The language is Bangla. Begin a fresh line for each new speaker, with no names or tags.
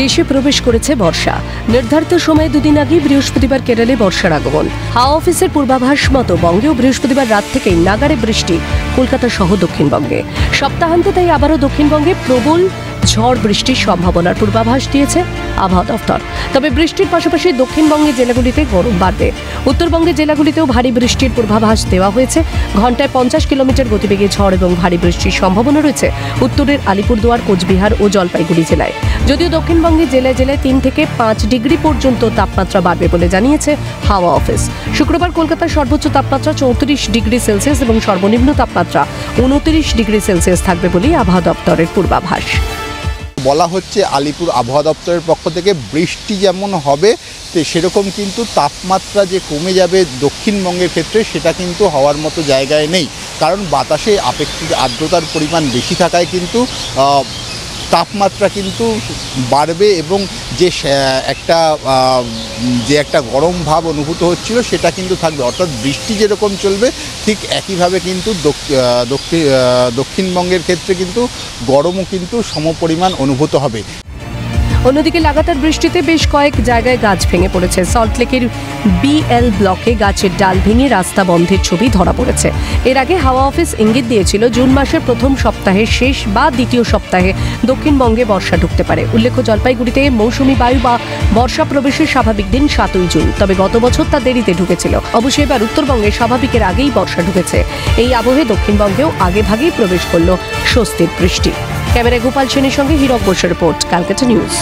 দেশে প্রবেশ করেছে বর্ষা। নির্ধারিত সময়ে দুদিন আগে বৃহস্পতিবার কেরলে বর্ষার আগমন। হাওয়া অফিসের পূর্বাভাস মতো বঙ্গেও বৃহস্পতিবার রাত থেকেই নাগাড়ে বৃষ্টি কলকাতা সহ দক্ষিণবঙ্গে। সপ্তাহান্তে তাই আবারও দক্ষিণবঙ্গে প্রবল ঝড় বৃষ্টির সম্ভাবনার পূর্বাভাস দিয়েছে আবহাওয়া দফতর। তবে বৃষ্টির পাশাপাশি দক্ষিণবঙ্গের জেলাগুলিতে গরম বাড়বে। উত্তরবঙ্গের জেলাগুলিতেও ভারী বৃষ্টির পূর্বাভাস দেওয়া হয়েছে। ঘন্টায় 50 কিলোমিটার গতিবেগে ঝড় এবং ভারী বৃষ্টির সম্ভাবনা রয়েছে উত্তরের আলিপুরদুয়ার, কোচবিহার ও জলপাইগুড়ি জেলায়। যদিও দক্ষিণবঙ্গের জেলায় জেলায় 3 থেকে 5 ডিগ্রি পর্যন্ত তাপমাত্রা বাড়বে বলে জানিয়েছে হাওয়া অফিস। শুক্রবার কলকাতার সর্বোচ্চ তাপমাত্রা 34 ডিগ্রি সেলসিয়াস এবং সর্বনিম্ন তাপমাত্রা 29 ডিগ্রি সেলসিয়াস থাকবে বলে আবহাওয়া দপ্তরের পূর্বাভাস।
বলা হচ্ছে আলিপুর আবহাওয়া দপ্তরের পক্ষ থেকে বৃষ্টি যেমন হবে সেরকম কিন্তু তাপমাত্রা যে কমে যাবে দক্ষিণবঙ্গের ক্ষেত্রে সেটা কিন্তু হওয়ার মতো জায়গায় নেই। কারণ বাতাসে আপেক্ষিক আর্দ্রতার পরিমাণ বেশি থাকায় কিন্তু তাপমাত্রা কিন্তু বাড়বে এবং যে একটা গরম ভাব অনুভূত হচ্ছিল সেটা কিন্তু থাকবে। অর্থাৎ বৃষ্টি যেরকম চলবে ঠিক একইভাবে কিন্তু দক্ষিণবঙ্গের ক্ষেত্রে কিন্তু গরমও কিন্তু সমপরিমাণ অনুভূত হবে।
অন্যদিকে লাগাতার বৃষ্টিতে বেশ কয়েক জায়গায় গাছ ভেঙে পড়েছে। সল্টলেকের BL ব্লকে গাছের ডাল ভেঙে রাস্তা বন্ধের ছবি ধরা পড়েছে। এর আগে হাওয়া অফিস ইঙ্গিত দিয়েছিল জুন মাসের প্রথম সপ্তাহের শেষ বা দ্বিতীয় সপ্তাহে দক্ষিণবঙ্গে বর্ষা ঢুকতে পারে। উল্লেখ্য, জলপাইগুড়িতে মৌসুমী বায়ু বা বর্ষা প্রবেশের স্বাভাবিক দিন 7ই জুন। তবে গত বছর তা দেরিতে ঢুকেছিল। অবশ্য এবার উত্তরবঙ্গে স্বাভাবিকের আগেই বর্ষা ঢুকেছে। এই আবহে দক্ষিণবঙ্গেও আগেভাগেই প্রবেশ করল স্বস্তির বৃষ্টি। ক্যামেরায় গোপাল সেনের সঙ্গে হীরক বোসের রিপোর্ট, ক্যালকাটা নিউজ।